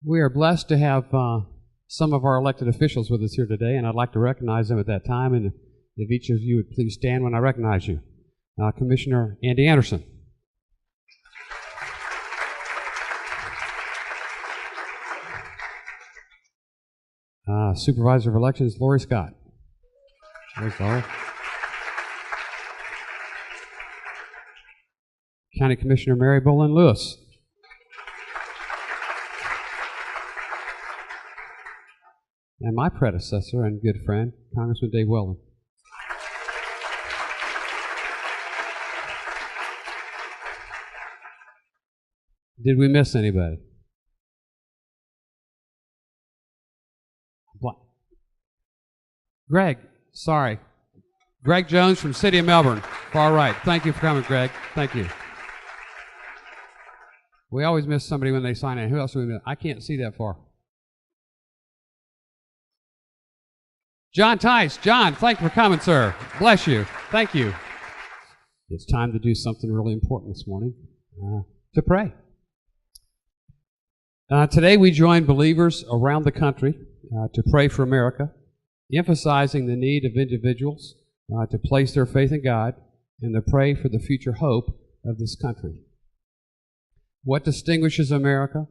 We are blessed to have some of our elected officials with us here today, and I'd like to recognize them at that time. And if each of you would please stand when I recognize you. Commissioner Andy Anderson. Supervisor of Elections, Lori Scott. There's Lori. County Commissioner Mary Bolin Lewis. And my predecessor and good friend, Congressman Dave Weldon. Did we miss anybody? Greg, sorry. Greg Jones from City of Melbourne, far right. Thank you for coming, Greg. Thank you. We always miss somebody when they sign in. Who else do we miss? I can't see that far. John Tice. John, thank you for coming, sir. Bless you. Thank you. It's time to do something really important this morning, to pray. Today we join believers around the country to pray for America, emphasizing the need of individuals to place their faith in God and to pray for the future hope of this country. What distinguishes America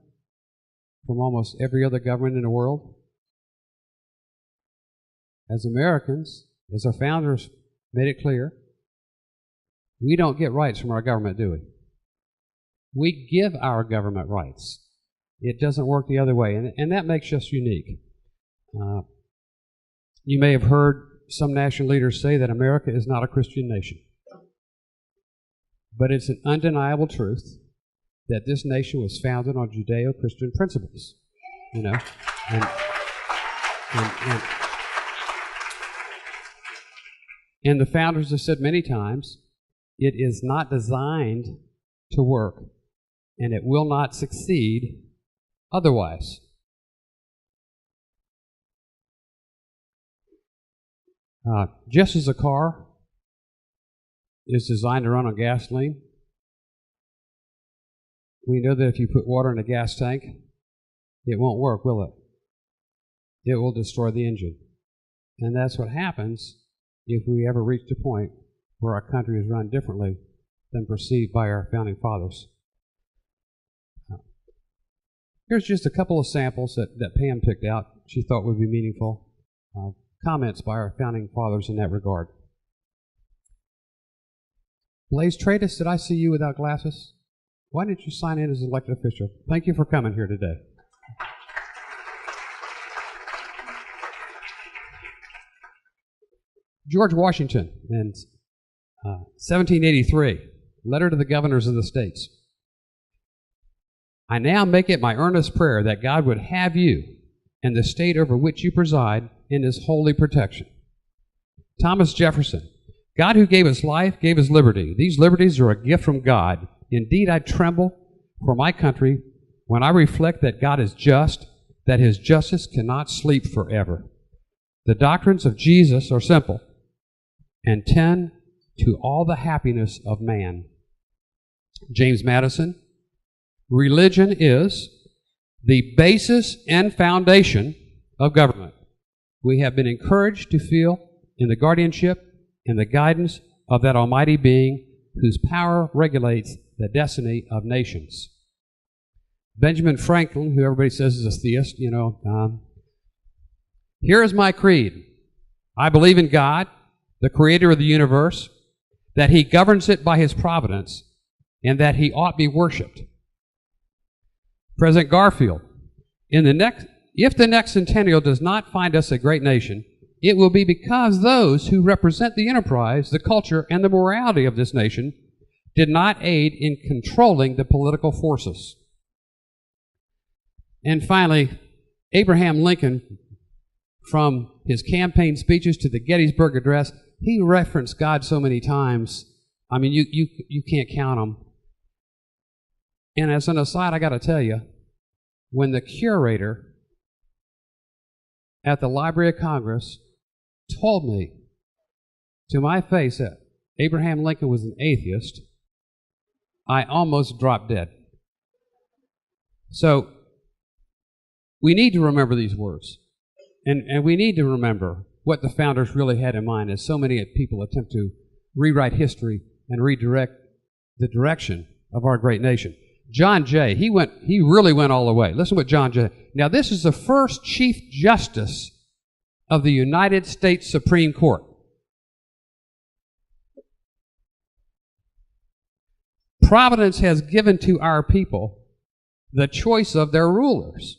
from almost every other government in the world? As Americans, as our founders made it clear, we don't get rights from our government, do we? We give our government rights. It doesn't work the other way, and that makes us unique. You may have heard some national leaders say that America is not a Christian nation. But it's an undeniable truth that this nation was founded on Judeo-Christian principles. You know? And the founders have said many times, it is not designed to work, and it will not succeed otherwise. Just as a car is designed to run on gasoline, we know that if you put water in a gas tank, it won't work, will it? It will destroy the engine. And that's what happens if we ever reach the point where our country is run differently than perceived by our founding fathers. Here's just a couple of samples that Pam picked out she thought would be meaningful. Comments by our founding fathers in that regard. Blaise Tratus, did I see you without glasses? Why didn't you sign in as an elected official? Thank you for coming here today. George Washington in 1783, letter to the governors of the states. I now make it my earnest prayer that God would have you and the state over which you preside in his holy protection. Thomas Jefferson, God who gave us life, gave us liberty. These liberties are a gift from God. Indeed, I tremble for my country when I reflect that God is just, that his justice cannot sleep forever. The doctrines of Jesus are simple and tend to all the happiness of man. James Madison, religion is the basis and foundation of government. We have been encouraged to feel in the guardianship and the guidance of that almighty being whose power regulates the destiny of nations. Benjamin Franklin, who everybody says is a theist, here is my creed. I believe in God, the creator of the universe, that he governs it by his providence, and that he ought be worshipped. President Garfield, if the next centennial does not find us a great nation, it will be because those who represent the enterprise, the culture, and the morality of this nation did not aid in controlling the political forces. And finally, Abraham Lincoln, from his campaign speeches to the Gettysburg Address, he referenced God so many times. I mean, you can't count them. And as an aside, I got to tell you, when the curator at the Library of Congress told me to my face that Abraham Lincoln was an atheist, I almost dropped dead. So we need to remember these words. And we need to remember what the founders really had in mind, as so many people attempt to rewrite history and redirect the direction of our great nation. John Jay, he really went all the way. Listen to what John Jay. Now, this is the first Chief Justice of the United States Supreme Court. Providence has given to our people the choice of their rulers,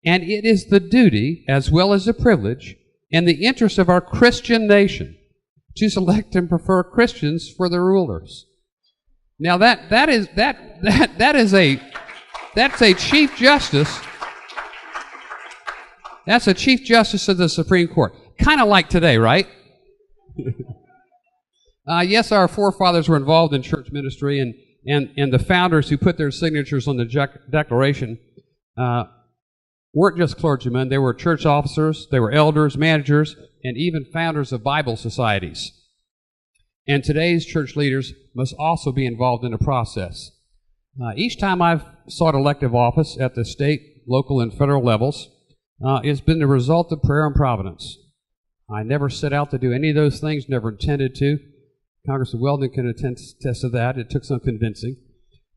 and it is the duty, as well as the privilege, and the interest of our Christian nation to select and prefer Christians for their rulers. Now that's a Chief Justice. That's a Chief Justice of the Supreme Court. Kind of like today, right? Yes, our forefathers were involved in church ministry, and the founders who put their signatures on the Declaration weren't just clergymen. They were church officers, they were elders, managers, and even founders of Bible societies. And today's church leaders must also be involved in the process. Each time I've sought elective office at the state, local, and federal levels, it's been the result of prayer and providence. I never set out to do any of those things, never intended to. Congressman Weldon can attest to that. It took some convincing.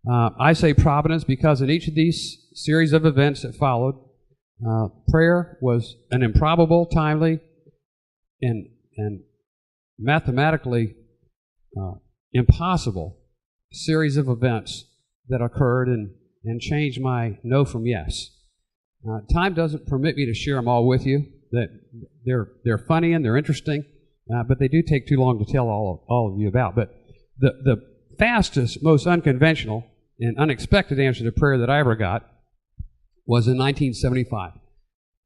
I say providence because in each of these series of events that followed, prayer was an improbable, timely, and mathematically impossible series of events that occurred and changed my no from yes. Time doesn't permit me to share them all with you. That they're funny and they're interesting, but they do take too long to tell all of you about. But the fastest, most unconventional and unexpected answer to prayer that I ever got was in 1975.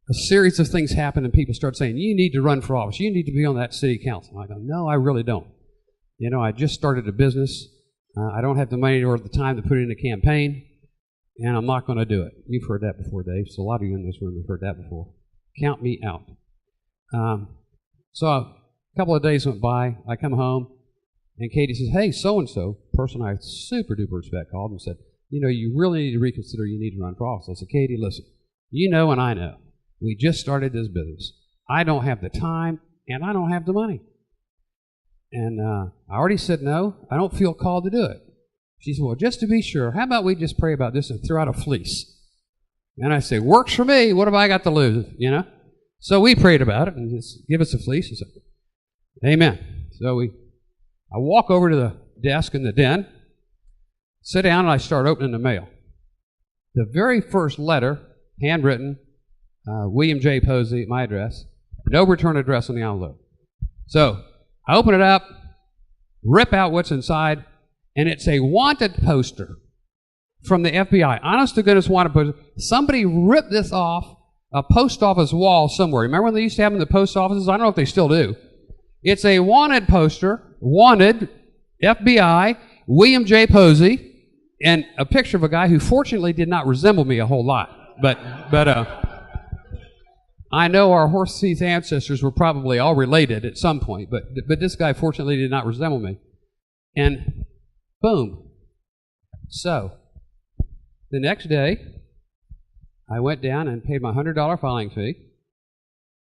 A series of things happened and people started saying, you need to run for office. You need to be on that city council. I go, no, I really don't. You know, I just started a business. I don't have the money or the time to put in a campaign, and I'm not going to do it. You've heard that before, Dave, so a lot of you in this room have heard that before. Count me out. So a couple of days went by. I come home, and Katie says, hey, so-and-so, person I super duper respect, called and said, you know, you really need to reconsider you need to run for office. I said, Katie, listen, you know and I know. We just started this business. I don't have the time, and I don't have the money. And I already said no. I don't feel called to do it. She said, well, just to be sure, how about we just pray about this and throw out a fleece? And I say, works for me. What have I got to lose, you know? So we prayed about it and just give us a fleece. And said, amen. So I walk over to the desk in the den, sit down, and I start opening the mail. The very first letter, handwritten, William J. Posey, my address, no return address on the envelope. So I open it up, rip out what's inside, and it's a wanted poster from the FBI. Honest to goodness wanted poster. Somebody ripped this off a post office wall somewhere. Remember when they used to have them in the post offices? I don't know if they still do. It's a wanted poster, wanted, FBI, William J. Posey, and a picture of a guy who fortunately did not resemble me a whole lot. But I know our horse thief ancestors were probably all related at some point, but this guy fortunately did not resemble me. And boom. So, the next day, I went down and paid my $100 filing fee,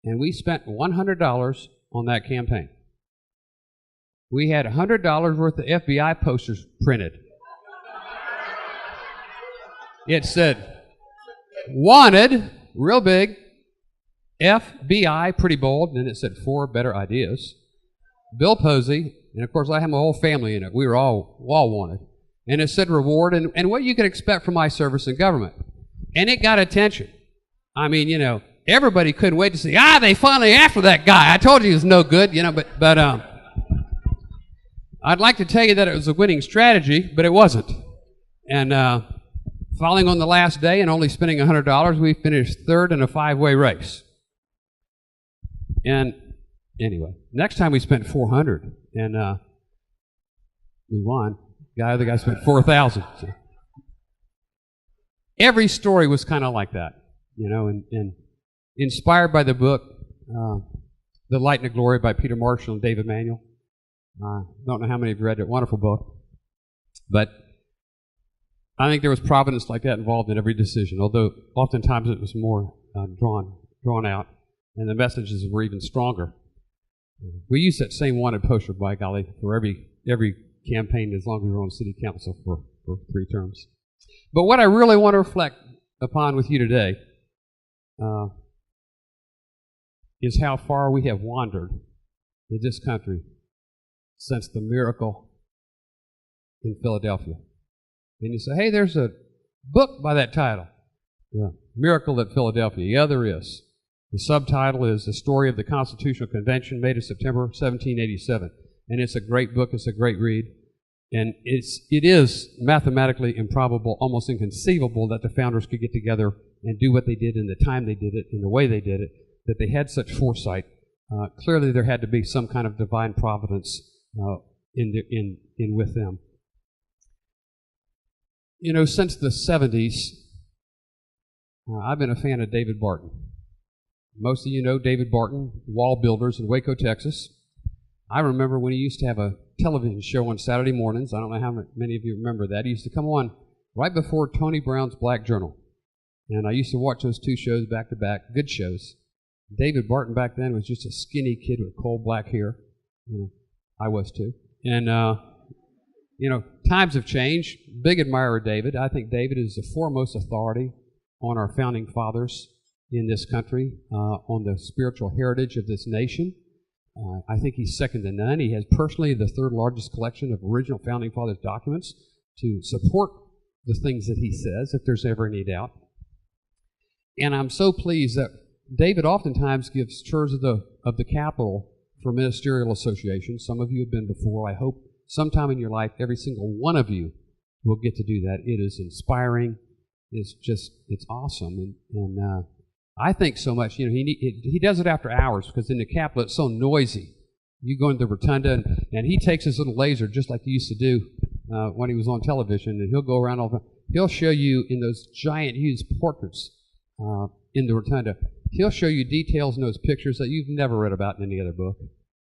and we spent $100 on that campaign. We had $100 worth of FBI posters printed. It said, wanted, real big, FBI, pretty bold, and then it said 4 better ideas. Bill Posey, and of course I have my whole family in it. We were all wanted. And it said reward and what you could expect from my service in government. And it got attention. I mean, you know, everybody couldn't wait to see, they finally after that guy. I told you he was no good, you know, but I'd like to tell you that it was a winning strategy, but it wasn't. And following on the last day and only spending $100, we finished third in a 5-way race. And anyway, next time we spent $400, and we won. The other guy spent $4,000. So. Every story was kind of like that, you know, and inspired by the book, The Light and the Glory by Peter Marshall and David Manuel. Don't know how many have read it. Wonderful book. But I think there was providence like that involved in every decision, although oftentimes it was more drawn out, and the messages were even stronger. We used that same wanted poster, by golly, for every campaign as long as we were on city council for 3 terms. But what I really want to reflect upon with you today is how far we have wandered in this country since the miracle in Philadelphia. And you say, hey, there's a book by that title, The Miracle at Philadelphia. Yeah, there is. The subtitle is The Story of the Constitutional Convention, made in September 1787. And it's a great book. It's a great read. And it is mathematically improbable, almost inconceivable, that the founders could get together and do what they did in the time they did it, in the way they did it, that they had such foresight. Clearly there had to be some kind of divine providence in with them. You know, since the 70s, I've been a fan of David Barton. Most of you know David Barton, wall builders in Waco, Texas. I remember when he used to have a television show on Saturday mornings. I don't know how many of you remember that. He used to come on right before Tony Brown's Black Journal. And I used to watch those 2 shows back to back, good shows. David Barton back then was just a skinny kid with coal black hair. You know, I was too. And, you know, times have changed. Big admirer of David. I think David is the foremost authority on our founding fathers in this country, on the spiritual heritage of this nation. I think he's second to none. He has personally the 3rd largest collection of original founding fathers documents to support the things that he says, if there's ever any doubt. And I'm so pleased that David oftentimes gives tours of the Capitol for ministerial associations. Some of you have been before. I hope sometime in your life, every single one of you will get to do that. It is inspiring. It's awesome. And I think so much, you know, he does it after hours, because in the Capitol it's so noisy. You go into the rotunda, and he takes his little laser, just like he used to do when he was on television, and he'll go around all the time. He'll show you in those giant, huge portraits in the rotunda, he'll show you details in those pictures that you've never read about in any other book,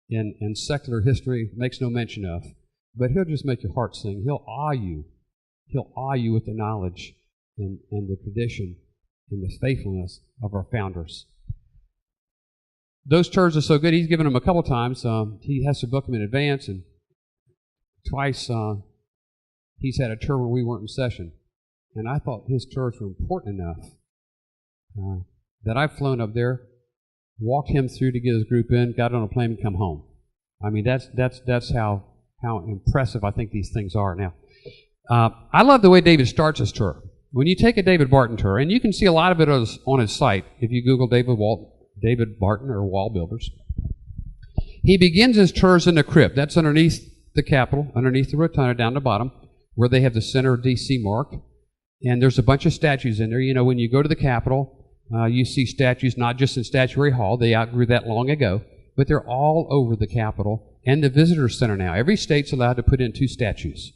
and secular history makes no mention of. But he'll just make your heart sing. He'll awe you. He'll awe you with the knowledge and the tradition and the faithfulness of our founders. Those tours are so good. He's given them a couple times. He has to book them in advance, and twice he's had a tour where we weren't in session. And I thought his tours were important enough that I've flown up there, walked him through to get his group in, got on a plane, and come home. I mean, that's how impressive I think these things are now. I love the way David starts his tour. When you take a David Barton tour, and you can see a lot of it on his site, if you Google David Barton or Wall Builders, he begins his tours in the crypt. That's underneath the Capitol, underneath the rotunda down the bottom, where they have the center of D.C. mark. And there's a bunch of statues in there. You know, when you go to the Capitol, you see statues not just in Statuary Hall. They outgrew that long ago. But they're all over the Capitol and the Visitor Center now. Every state's allowed to put in 2 statues.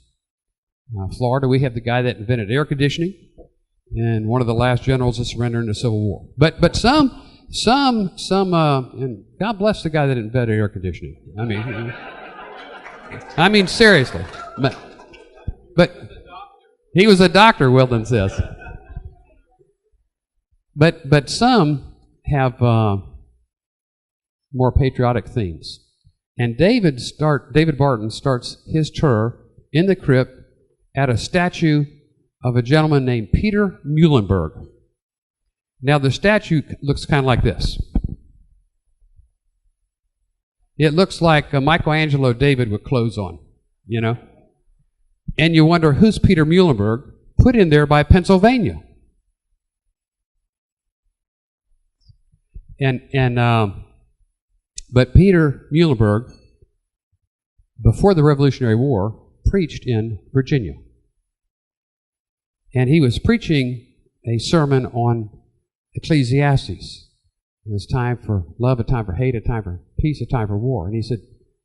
Florida, we have the guy that invented air conditioning, and one of the last generals to surrender in the Civil War. But some, and God bless the guy that invented air conditioning. I mean seriously. But he was a doctor, Wilden says. But some have more patriotic themes. And David Barton starts his tour in the crypt at a statue of a gentleman named Peter Muhlenberg. Now, the statue looks kind of like this. It looks like Michelangelo David with clothes on, you know. And you wonder, who's Peter Muhlenberg, put in there by Pennsylvania? But Peter Muhlenberg, before the Revolutionary War, preached in Virginia. And he was preaching a sermon on Ecclesiastes. It was time for love, a time for hate, a time for peace, a time for war. And he said,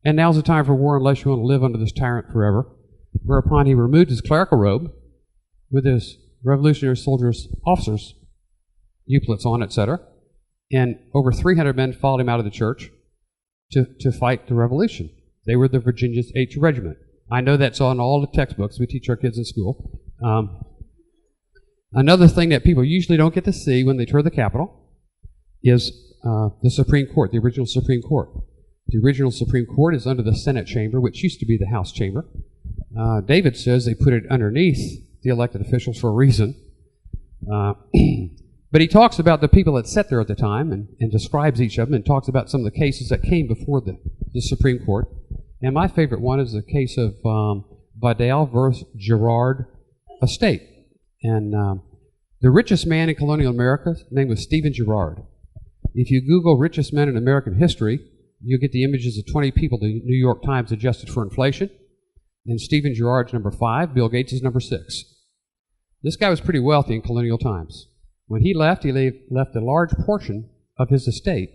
and now's the time for war unless you want to live under this tyrant forever. Whereupon he removed his clerical robe with his Revolutionary soldiers, officers, epaulets on, etc. And over 300 men followed him out of the church to fight the revolution. They were the Virginia's 8th Regiment. I know that's on all the textbooks we teach our kids in school. Another thing that people usually don't get to see when they tour the Capitol is the Supreme Court, the original Supreme Court. The original Supreme Court is under the Senate chamber, which used to be the House chamber. David says they put it underneath the elected officials for a reason. But he talks about the people that sat there at the time and describes each of them and talks about some of the cases that came before the Supreme Court. And my favorite one is the case of Vidal versus Girard Estate. And the richest man in colonial America, his name was Stephen Girard. If you Google richest men in American history, you'll get the images of 20 people the New York Times adjusted for inflation. And Stephen Girard's number 5, Bill Gates is number 6. This guy was pretty wealthy in colonial times. When he left a large portion of his estate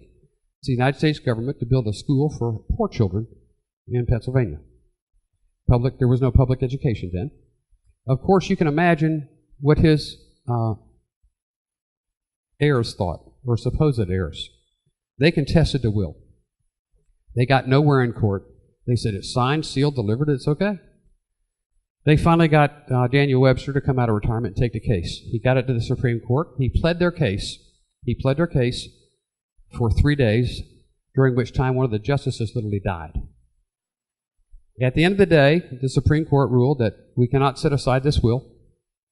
to the United States government to build a school for poor children in Pennsylvania. There was no public education then. Of course, you can imagine what his heirs thought, or supposed heirs. They contested the will. They got nowhere in court. They said it's signed, sealed, delivered, it's okay. They finally got Daniel Webster to come out of retirement and take the case. He got it to the Supreme Court. He pled their case. He pled their case for 3 days, during which time one of the justices literally died. At the end of the day, the Supreme Court ruled that we cannot set aside this will.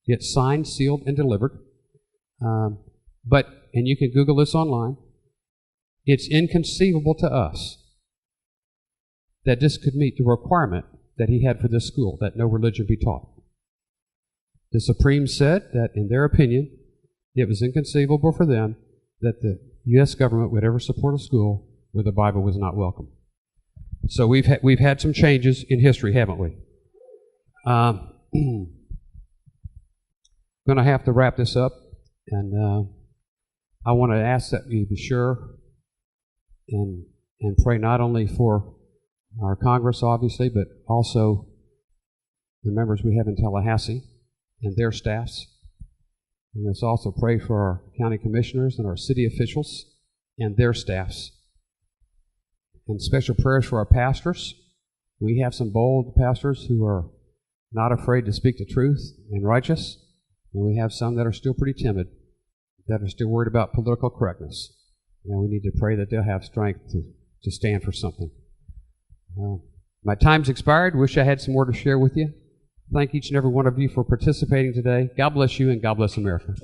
It's signed, sealed, and delivered. And you can Google this online, it's inconceivable to us that this could meet the requirement that he had for this school, that no religion be taught. The Supreme said that, in their opinion, it was inconceivable for them that the U.S. government would ever support a school where the Bible was not welcome. So we've had some changes in history, haven't we? Going to have to wrap this up, and I want to ask that we be sure and pray not only for our Congress, obviously, but also the members we have in Tallahassee and their staffs. And let's also pray for our county commissioners and our city officials and their staffs. And special prayers for our pastors. We have some bold pastors who are not afraid to speak the truth and righteous, and we have some that are still pretty timid, that are still worried about political correctness. And we need to pray that they'll have strength to stand for something. My time's expired. Wish I had some more to share with you. Thank each and every one of you for participating today. God bless you, and God bless America.